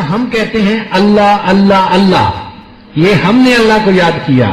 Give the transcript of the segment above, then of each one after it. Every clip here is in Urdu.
ہم کہتے ہیں اللہ اللہ اللہ، یہ ہم نے اللہ کو یاد کیا.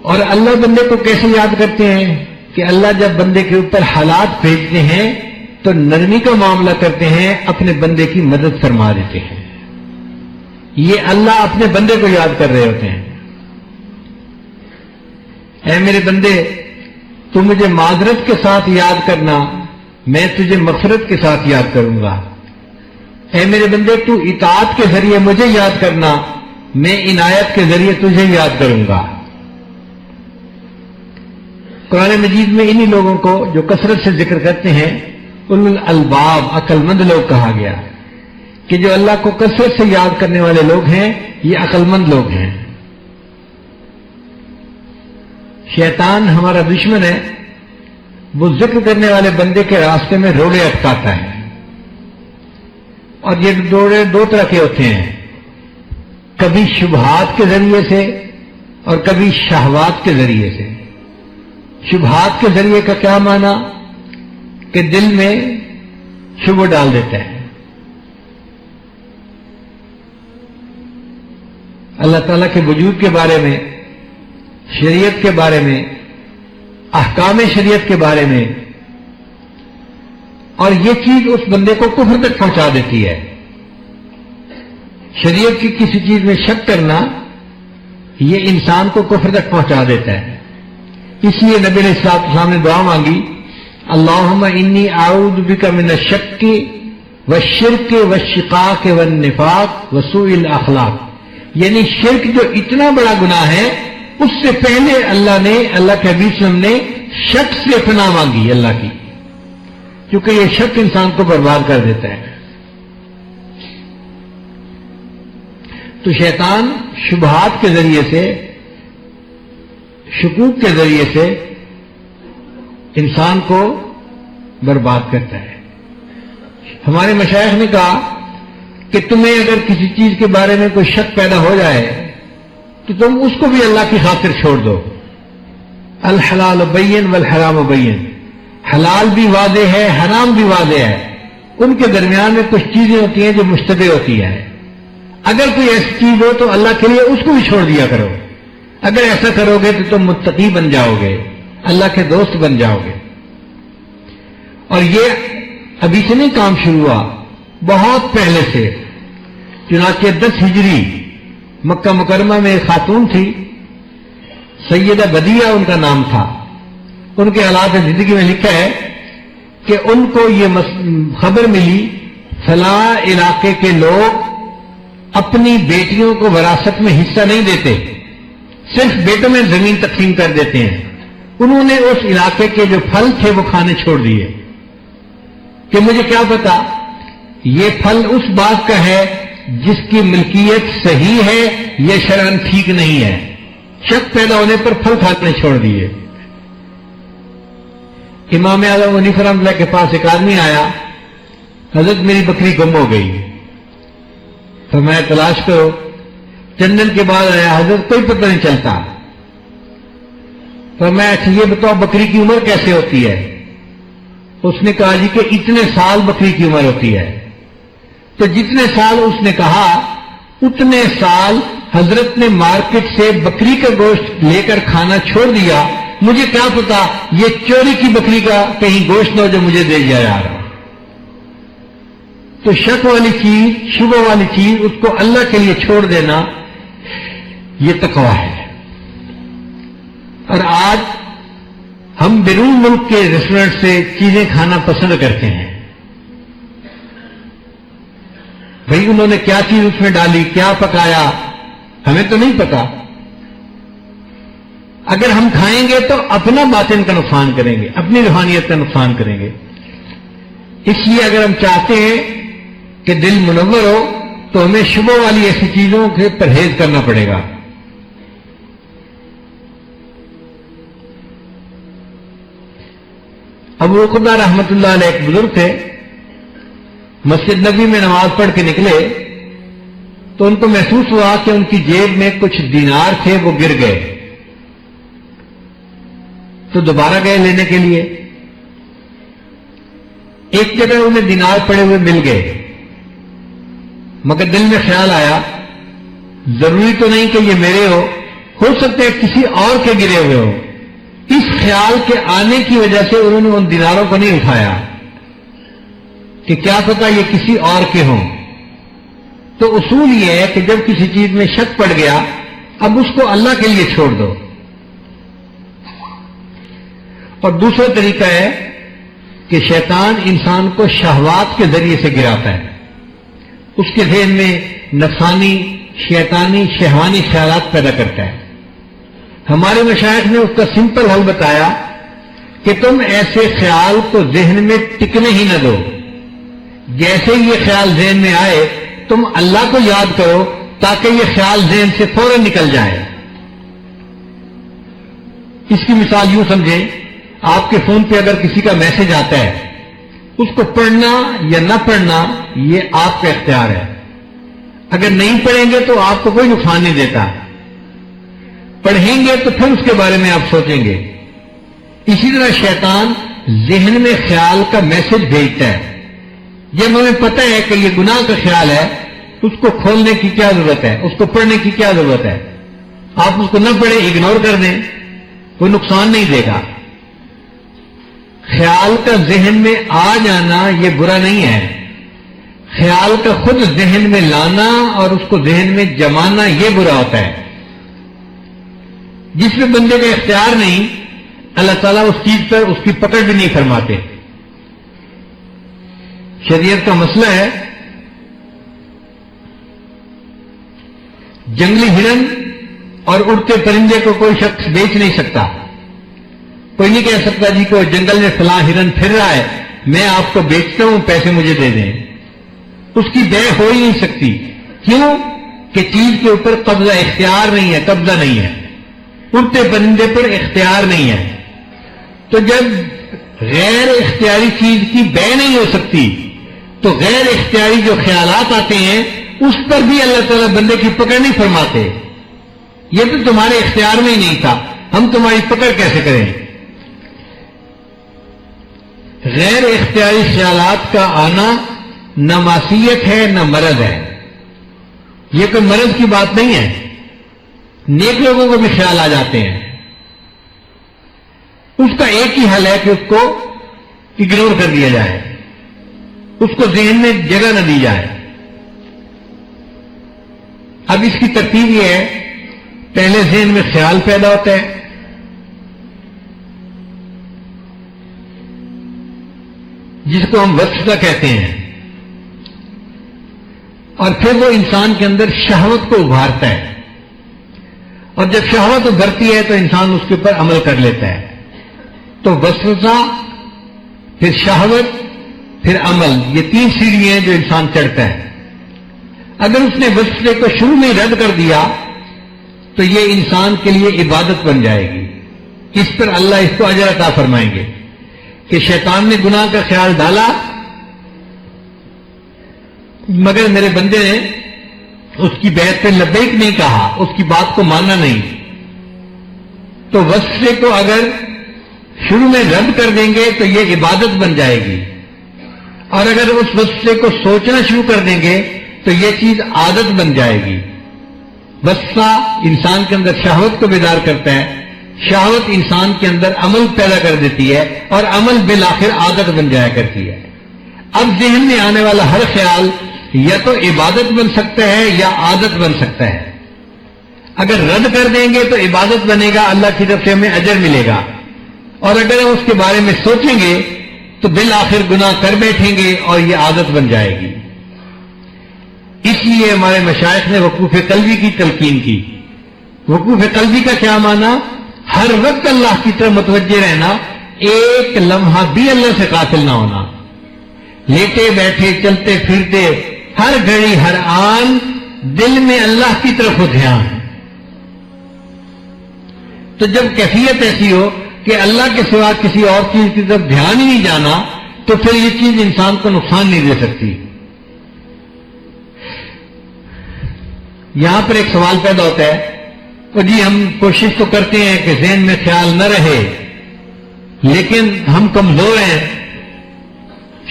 اور اللہ بندے کو کیسے یاد کرتے ہیں کہ اللہ جب بندے کے اوپر حالات بھیجتے ہیں تو نرمی کا معاملہ کرتے ہیں، اپنے بندے کی مدد فرما دیتے ہیں. یہ اللہ اپنے بندے کو یاد کر رہے ہوتے ہیں. اے میرے بندے، تو مجھے معذرت کے ساتھ یاد کرنا، میں تجھے مغفرت کے ساتھ یاد کروں گا. اے میرے بندے، تو اطاعت کے ذریعے مجھے یاد کرنا، میں عنایت کے ذریعے تجھے یاد کروں گا. قرآن مجید میں انہی لوگوں کو جو کثرت سے ذکر کرتے ہیں اولو الالباب، عقل مند لوگ کہا گیا، کہ جو اللہ کو کثرت سے یاد کرنے والے لوگ ہیں یہ عقل مند لوگ ہیں. شیطان ہمارا دشمن ہے، وہ ذکر کرنے والے بندے کے راستے میں روڑے اٹکاتا ہے. اور یہ روڑے دو طرح کے ہوتے ہیں، کبھی شبہات کے ذریعے سے اور کبھی شہوات کے ذریعے سے. شبہات کے ذریعے کا کیا معنی کہ دل میں شبہ ڈال دیتا ہے. اللہ تعالیٰ کے وجود کے بارے میں، شریعت کے بارے میں، احکام شریعت کے بارے میں، اور یہ چیز اس بندے کو کفر تک پہنچا دیتی ہے. شریعت کی کسی چیز میں شک کرنا یہ انسان کو کفر تک پہنچا دیتا ہے. اس لیے نبی علیہ الصلوۃ والسلام نے دعا مانگی، اللہم انی اعوذ بک من الشک والشرک والشقاق والنفاق وسوء الاخلاق. یعنی شرک جو اتنا بڑا گناہ ہے، اس سے پہلے اللہ کے حبیب صلی اللہ علیہ وسلم نے شک سے پناہ مانگی اللہ کی، کیونکہ یہ شک انسان کو برباد کر دیتا ہے. تو شیطان شبہات کے ذریعے سے، شکوک کے ذریعے سے انسان کو برباد کرتا ہے. ہمارے مشائخ نے کہا کہ تمہیں اگر کسی چیز کے بارے میں کوئی شک پیدا ہو جائے تو تم اس کو بھی اللہ کی خاطر چھوڑ دو. الحلال بین والحرام بین، حلال بھی واضح ہے، حرام بھی واضح ہے. ان کے درمیان میں کچھ چیزیں ہوتی ہیں جو مشتبہ ہوتی ہیں. اگر کوئی ایسی چیز ہو تو اللہ کے لیے اس کو بھی چھوڑ دیا کرو. اگر ایسا کرو گے تو تم متقی بن جاؤ گے، اللہ کے دوست بن جاؤ گے. اور یہ ابھی سے نہیں کام شروع ہوا، بہت پہلے سے. چنانچہ 10 ہجری مکہ مکرمہ میں ایک خاتون تھی، سیدہ بدیہ ان کا نام تھا. ان کے حالات زندگی میں لکھا ہے کہ ان کو یہ خبر ملی فلاں علاقے کے لوگ اپنی بیٹیوں کو وراثت میں حصہ نہیں دیتے، صرف بیٹوں میں زمین تقسیم کر دیتے ہیں. انہوں نے اس علاقے کے جو پھل تھے وہ کھانے چھوڑ دیے کہ مجھے کیا پتا یہ پھل اس باغ کا ہے جس کی ملکیت صحیح ہے یا شرعاً ٹھیک نہیں ہے. شک پیدا ہونے پر پھل کھانے چھوڑ دیے. امام اعظم حنیفہ رحمۃ اللہ کے پاس ایک آدمی آیا، حضرت میری بکری گم ہو گئی. فرمایا تلاش کرو. چند دن کے بعد آیا، حضرت کوئی پتہ نہیں چلتا. فرمایا اچھا یہ بتاؤ بکری کی عمر کیسے ہوتی ہے؟ اس نے کہا جی کہ اتنے سال بکری کی عمر ہوتی ہے. تو جتنے سال اس نے کہا اتنے سال حضرت نے مارکیٹ سے بکری کا گوشت لے کر کھانا چھوڑ دیا. مجھے کیا پتا یہ چوری کی بکری کا کہیں گوشت نہ ہو جو مجھے دے دیا جا رہا. تو شک والی چیز، شبہ والی چیز، اس کو اللہ کے لیے چھوڑ دینا یہ تقویٰ ہے. اور آج ہم بیرون ملک کے ریسٹورنٹ سے چیزیں کھانا پسند کرتے ہیں. بھئی انہوں نے کیا چیز اس میں ڈالی، کیا پکایا، ہمیں تو نہیں پتا. اگر ہم کھائیں گے تو اپنا باطن کا نقصان کریں گے، اپنی روحانیت کا نقصان کریں گے. اس لیے اگر ہم چاہتے ہیں کہ دل منور ہو تو ہمیں شبہ والی ایسی چیزوں سے پرہیز کرنا پڑے گا. ابو عقبہ رحمۃ اللہ علیہ ایک بزرگ تھے، مسجد نبی میں نماز پڑھ کے نکلے تو ان کو محسوس ہوا کہ ان کی جیب میں کچھ دینار تھے، وہ گر گئے. تو دوبارہ گئے لینے کے لیے. ایک جگہ انہیں دینار پڑے ہوئے مل گئے. مگر دل میں خیال آیا ضروری تو نہیں کہ یہ میرے ہو سکتا ہے کسی اور کے گرے ہوئے ہو. اس خیال کے آنے کی وجہ سے انہوں نے ان دیناروں کو نہیں اٹھایا کہ کیا پتا یہ کسی اور کے ہوں. تو اصول یہ ہے کہ جب کسی چیز میں شک پڑ گیا اب اس کو اللہ کے لیے چھوڑ دو. اور دوسرا طریقہ ہے کہ شیطان انسان کو شہوات کے ذریعے سے گراتا ہے. اس کے ذہن میں نفسانی شیطانی شہوانی خیالات پیدا کرتا ہے. ہمارے مشائخ نے اس کا سمپل حل بتایا کہ تم ایسے خیال کو ذہن میں ٹکنے ہی نہ دو. جیسے یہ خیال ذہن میں آئے تم اللہ کو یاد کرو تاکہ یہ خیال ذہن سے فوراً نکل جائے. اس کی مثال یوں سمجھیں، آپ کے فون پہ اگر کسی کا میسج آتا ہے اس کو پڑھنا یا نہ پڑھنا یہ آپ کا اختیار ہے. اگر نہیں پڑھیں گے تو آپ کو کوئی نقصان نہیں دیتا، پڑھیں گے تو پھر اس کے بارے میں آپ سوچیں گے. اسی طرح شیطان ذہن میں خیال کا میسج بھیجتا ہے. جب ہمیں پتہ ہے کہ یہ گناہ کا خیال ہے اس کو کھولنے کی کیا ضرورت ہے، اس کو پڑھنے کی کیا ضرورت ہے. آپ اس کو نہ پڑھیں، اگنور کر دیں، کوئی نقصان نہیں دے گا. خیال کا ذہن میں آ جانا یہ برا نہیں ہے، خیال کا خود ذہن میں لانا اور اس کو ذہن میں جمانا یہ برا ہوتا ہے. جس میں بندے کا اختیار نہیں اللہ تعالیٰ اس چیز پر اس کی پکڑ بھی نہیں فرماتے. شریعت کا مسئلہ ہے جنگلی ہرن اور اڑتے پرندے کو کوئی شخص بیچ نہیں سکتا. کوئی نہیں کہہ سکتا جی کہ جنگل میں فلاں ہرن پھر رہا ہے میں آپ کو بیچتا ہوں پیسے مجھے دے دیں. اس کی بے ہو ہی نہیں سکتی. کیوں کہ چیز کے اوپر قبضہ اختیار نہیں ہے، قبضہ نہیں ہے. اڑتے پرندے پر اختیار نہیں ہے. تو جب غیر اختیاری چیز کی بے نہیں ہو سکتی تو غیر اختیاری جو خیالات آتے ہیں اس پر بھی اللہ تعالیٰ بندے کی پکڑ نہیں فرماتے. یہ تو تمہارے اختیار میں ہی نہیں تھا، ہم تمہاری پکڑ کیسے کریں. غیر اختیاری خیالات کا آنا نہ معصیت ہے نہ مرض ہے. یہ کوئی مرض کی بات نہیں ہے. نیک لوگوں کو بھی خیال آ جاتے ہیں. اس کا ایک ہی حل ہے کہ اس کو اگنور کر دیا جائے، اس کو ذہن میں جگہ نہ دی جائے. اب اس کی ترتیب یہ ہے، پہلے ذہن میں خیال پیدا ہوتا ہے، جس کو ہم وسوسہ کہتے ہیں، اور پھر وہ انسان کے اندر شہوت کو ابھارتا ہے. اور جب شہوت ابھرتی ہے تو انسان اس کے اوپر عمل کر لیتا ہے. تو وسوسہ، پھر شہوت، پھر عمل، یہ تین سیڑھیاں ہیں جو انسان چڑھتا ہے. اگر اس نے وسوسے کو شروع میں رد کر دیا تو یہ انسان کے لیے عبادت بن جائے گی. اس پر اللہ اس کو اجر عطا فرمائیں گے کہ شیطان نے گناہ کا خیال ڈالا مگر میرے بندے نے اس کی بیعت پہ لبیک نہیں کہا، اس کی بات کو ماننا نہیں. تو وسوسے کو اگر شروع میں رد کر دیں گے تو یہ عبادت بن جائے گی، اور اگر اس وسوسے کو سوچنا شروع کر دیں گے تو یہ چیز عادت بن جائے گی. وسوسہ انسان کے اندر شہوت کو بیدار کرتا ہے، شہوت انسان کے اندر عمل پیدا کر دیتی ہے، اور عمل بالآخر عادت بن جایا کرتی ہے. اب ذہن میں آنے والا ہر خیال یا تو عبادت بن سکتا ہے یا عادت بن سکتا ہے. اگر رد کر دیں گے تو عبادت بنے گا، اللہ کی طرف سے ہمیں اجر ملے گا، اور اگر ہم اس کے بارے میں سوچیں گے تو بالآخر گناہ کر بیٹھیں گے اور یہ عادت بن جائے گی. اس لیے ہمارے مشائخ نے وقوف قلبی کی تلقین کی. وقوف قلبی کا کیا معنی؟ ہر وقت اللہ کی طرف متوجہ رہنا، ایک لمحہ بھی اللہ سے غافل نہ ہونا. لیٹے بیٹھے چلتے پھرتے ہر گھڑی ہر آن دل میں اللہ کی طرف ہو دھیان. تو جب کیفیت ایسی ہو کہ اللہ کے سوا کسی اور چیز کی طرف دھیان ہی نہیں جانا تو پھر یہ چیز انسان کو نقصان نہیں دے سکتی. یہاں پر ایک سوال پیدا ہوتا ہے تو جی ہم کوشش تو کرتے ہیں کہ ذہن میں خیال نہ رہے لیکن ہم کمزور ہیں،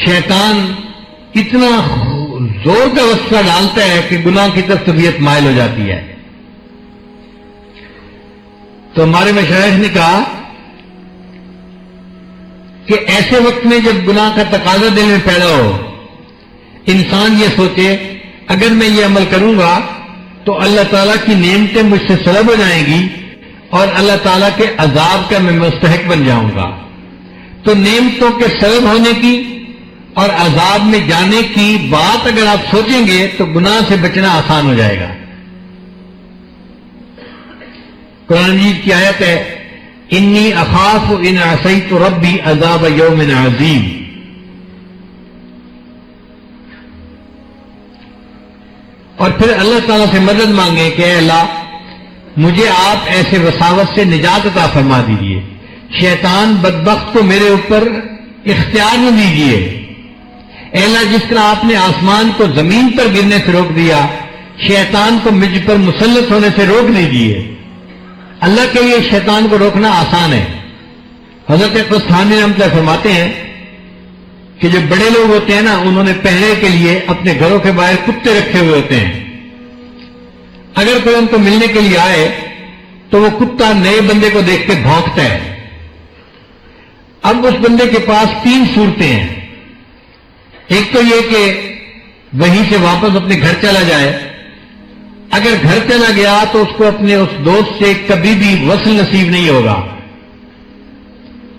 شیطان اتنا زور کا وسوسہ ڈالتا ہے کہ گناہ کی طرف طبیعت مائل ہو جاتی ہے. تو ہمارے مشائخ نے کہا کہ ایسے وقت میں جب گناہ کا تقاضا دل میں پیدا ہو، انسان یہ سوچے اگر میں یہ عمل کروں گا تو اللہ تعالیٰ کی نعمتیں مجھ سے سلب ہو جائیں گی اور اللہ تعالیٰ کے عذاب کا میں مستحق بن جاؤں گا. تو نعمتوں کے سلب ہونے کی اور عذاب میں جانے کی بات اگر آپ سوچیں گے تو گناہ سے بچنا آسان ہو جائے گا. قرآن مجید کی آیت ہے انی اخاف ان عصیت ربی عذاب یوم عظیم. اور پھر اللہ تعالیٰ سے مدد مانگے کہ اے اللہ مجھے آپ ایسے وساوس سے نجات عطا فرما دیجیے، شیطان بدبخت کو میرے اوپر اختیار نہ دیجیے. اے اللہ جس طرح آپ نے آسمان کو زمین پر گرنے سے روک دیا، شیطان کو مجھ پر مسلط ہونے سے روک دیجیے. اللہ کے لیے شیطان کو روکنا آسان ہے. حضرت قسطلانی رحمۃ اللہ فرماتے ہیں کہ جو بڑے لوگ ہوتے ہیں نا انہوں نے پہرے کے لیے اپنے گھروں کے باہر کتے رکھے ہوئے ہوتے ہیں. اگر کوئی ان کو ملنے کے لیے آئے تو وہ کتا نئے بندے کو دیکھ کے بھونکتا ہے. اب اس بندے کے پاس 3 صورتیں ہیں. ایک تو یہ کہ وہیں سے واپس اپنے گھر چلا جائے. اگر گھر چلا گیا تو اس کو اپنے اس دوست سے کبھی بھی وصل نصیب نہیں ہوگا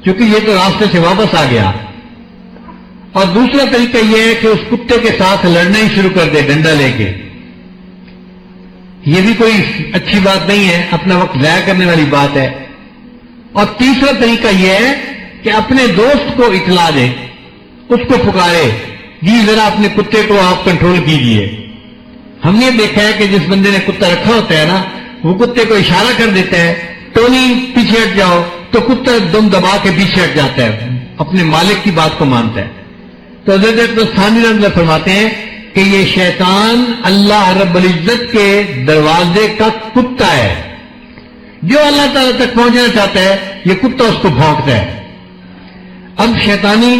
کیونکہ یہ تو راستے سے واپس آ گیا. اور دوسرا طریقہ یہ ہے کہ اس کتے کے ساتھ لڑنا ہی شروع کر دے ڈنڈا لے کے. یہ بھی کوئی اچھی بات نہیں ہے، اپنا وقت ضائع کرنے والی بات ہے. اور تیسرا طریقہ یہ ہے کہ اپنے دوست کو اطلاع دے، اس کو پکارے جی ذرا اپنے کتے کو آپ کنٹرول کیجئے. ہم نے دیکھا ہے کہ جس بندے نے کتا رکھا ہوتا ہے نا وہ کتے کو اشارہ کر دیتا ہے ٹونی پیچھے ہٹ جاؤ، تو کتا دم دبا کے پیچھے ہٹ جاتا ہے، اپنے مالک کی بات کو مانتا ہے. تو حضرت قسطلانی رحمۃ اللہ فرماتے ہیں کہ یہ شیطان اللہ رب العزت کے دروازے کا کتا ہے. جو اللہ تعالیٰ تک پہنچنا چاہتا ہے یہ کتا اس کو بھونکتا ہے. اب شیطانی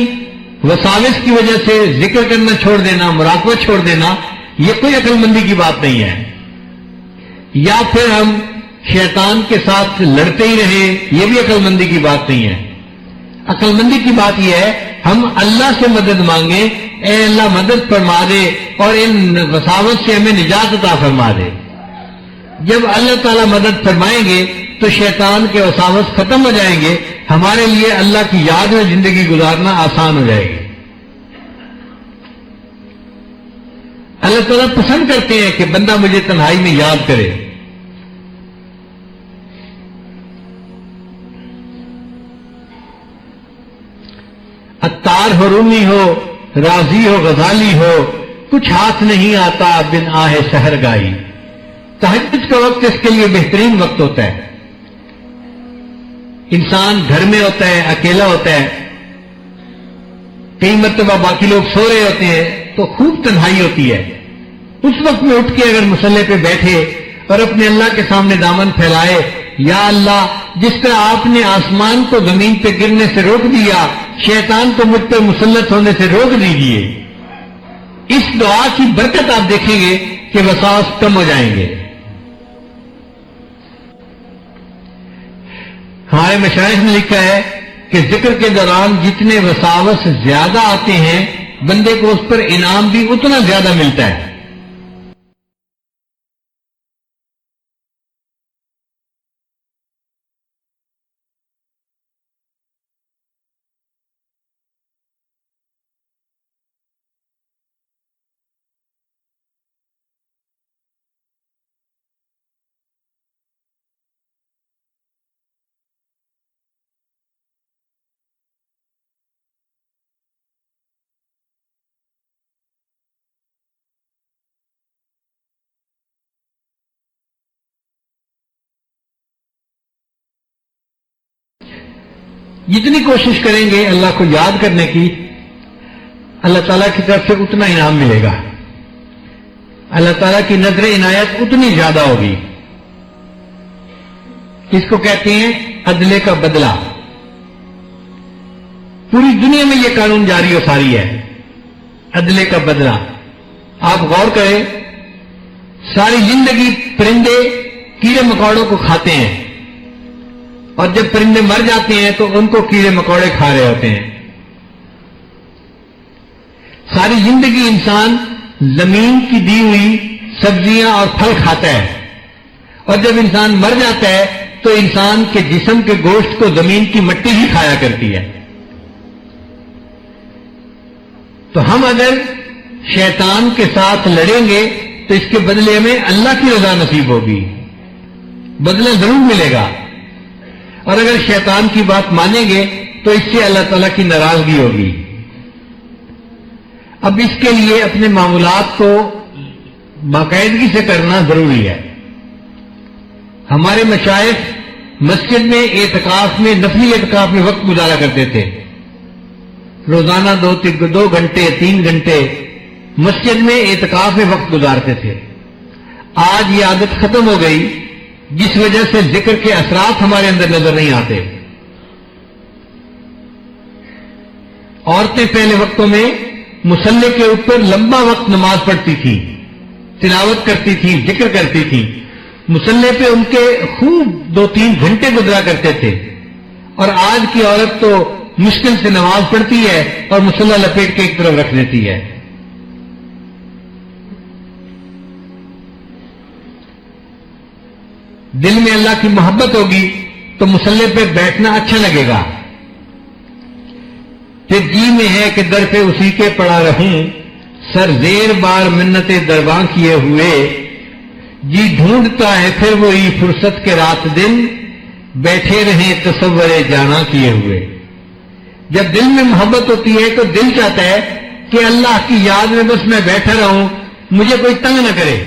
وساوس کی وجہ سے ذکر کرنا چھوڑ دینا، مراقبہ چھوڑ دینا، یہ کوئی عقل مندی کی بات نہیں ہے. یا پھر ہم شیطان کے ساتھ لڑتے ہی رہیں، یہ بھی عقل مندی کی بات نہیں ہے. عقل مندی کی بات یہ ہے ہم اللہ سے مدد مانگیں، اے اللہ مدد فرما دے اور ان وساوس سے ہمیں نجات عطا فرما دے. جب اللہ تعالیٰ مدد فرمائیں گے تو شیطان کے وساوس ختم ہو جائیں گے، ہمارے لیے اللہ کی یاد میں زندگی گزارنا آسان ہو جائے گی. اللہ تعالیٰ پسند کرتے ہیں کہ بندہ مجھے تنہائی میں یاد کرے. عطار ہو، رومی ہو، رازی ہو، غزالی ہو، کچھ ہاتھ نہیں آتا بن آہ سحر گائی. تہجد کا وقت اس کے لیے بہترین وقت ہوتا ہے. انسان گھر میں ہوتا ہے، اکیلا ہوتا ہے، کئی مرتبہ باقی لوگ سو رہے ہوتے ہیں تو خوب تنہائی ہوتی ہے. اس وقت میں اٹھ کے اگر مصلے پہ بیٹھے اور اپنے اللہ کے سامنے دامن پھیلائے، یا اللہ جس طرح آپ نے آسمان کو زمین پہ گرنے سے روک دیا، شیطان کو مجھ پہ مسلط ہونے سے روک دیجیے. اس دعا کی برکت آپ دیکھیں گے کہ وسواس کم ہو جائیں گے. ہمارے مشائخ نے لکھا ہے کہ ذکر کے دوران جتنے وساوس زیادہ آتے ہیں بندے کو اس پر انعام بھی اتنا زیادہ ملتا ہے. جتنی کوشش کریں گے اللہ کو یاد کرنے کی، اللہ تعالیٰ کی طرف سے اتنا انعام ملے گا. اللہ تعالیٰ کی نظر عنایت اتنی زیادہ ہوگی. اس کو کہتے ہیں عدلے کا بدلہ. پوری دنیا میں یہ قانون جاری و ساری ہے، عدلے کا بدلہ. آپ غور کریں، ساری زندگی پرندے کیڑے مکوڑوں کو کھاتے ہیں، اور جب پرندے مر جاتے ہیں تو ان کو کیڑے مکوڑے کھا رہے ہوتے ہیں۔ ساری زندگی انسان زمین کی دی ہوئی سبزیاں اور پھل کھاتا ہے، اور جب انسان مر جاتا ہے تو انسان کے جسم کے گوشت کو زمین کی مٹی ہی کھایا کرتی ہے۔ تو ہم اگر شیطان کے ساتھ لڑیں گے تو اس کے بدلے میں اللہ کی رضا نصیب ہوگی، بدلہ ضرور ملے گا، اور اگر شیطان کی بات مانیں گے تو اس سے اللہ تعالیٰ کی ناراضگی ہوگی۔ اب اس کے لیے اپنے معمولات کو باقاعدگی سے کرنا ضروری ہے۔ ہمارے مشائخ مسجد میں اعتکاف میں، نفلی اعتکاف میں وقت گزارا کرتے تھے، روزانہ 2 گھنٹے 3 گھنٹے مسجد میں اعتکاف میں وقت گزارتے تھے۔ آج یہ عادت ختم ہو گئی، جس وجہ سے ذکر کے اثرات ہمارے اندر نظر نہیں آتے۔ عورتیں پہلے وقتوں میں مصلی کے اوپر لمبا وقت نماز پڑھتی تھی، تلاوت کرتی تھی، ذکر کرتی تھی، مصلی پہ ان کے خوب 2-3 گھنٹے گزرا کرتے تھے، اور آج کی عورت تو مشکل سے نماز پڑھتی ہے اور مصلی لپیٹ کے ایک طرف رکھ دیتی ہے۔ دل میں اللہ کی محبت ہوگی تو مصلی پہ بیٹھنا اچھا لگے گا۔ پھر جی میں ہے کہ در پہ اسی کے پڑا رہوں، سر زیر بار منت درباں کیے ہوئے، جی ڈھونڈتا ہے پھر وہی فرصت کے رات دن، بیٹھے رہیں تصور جانا کیے ہوئے۔ جب دل میں محبت ہوتی ہے تو دل چاہتا ہے کہ اللہ کی یاد میں بس میں بیٹھا رہوں، مجھے کوئی تنگ نہ کرے۔